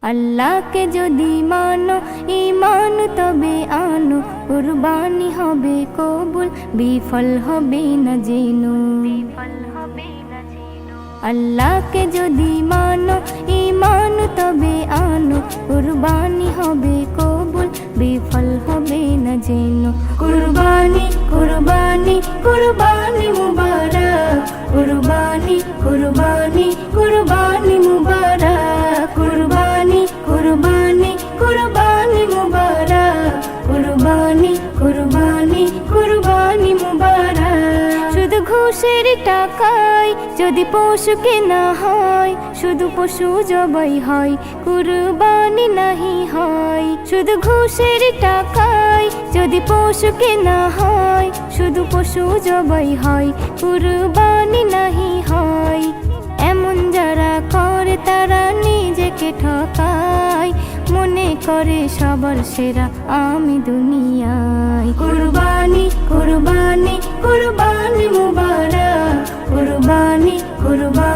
আল্লাহকে যদি মানো ঈমান তবে আনো, কুরবানি হবে কবুল, বিফল হবে না জেনো। আল্লাহকে যদি মানো ঈমান তবে আনো, কুরবানি হবে কবুল, বিফল হবে না জেনো। কুরবানি কুরবানি কুরবানি মুবারক, কুরবানি কুরবানি কুরবানি মুবারক, কুরবানি কুরবানি কুরবানি মুবারক, কুরবানি কুরবানি কুরবানি মুবারক। শুধু ঘুষের টাকায় যদি পশু কেনা হয়, শুধু পশু জবাই হয়, কুরবানি নাহি হয়। শুধু ঘুষের টাকায় যদি পশু কেনা হয়, শুধু পশু জবাই হয়, কুরবানি নাহি হয়। এমন যারা করে তারা নিজেকে ঠকায়, মনে করে সবার সেরা আমি দুনিয়ায়। কুরবানি কুরবানি কুরবানি মুবারক, কুরবানি কুরবানি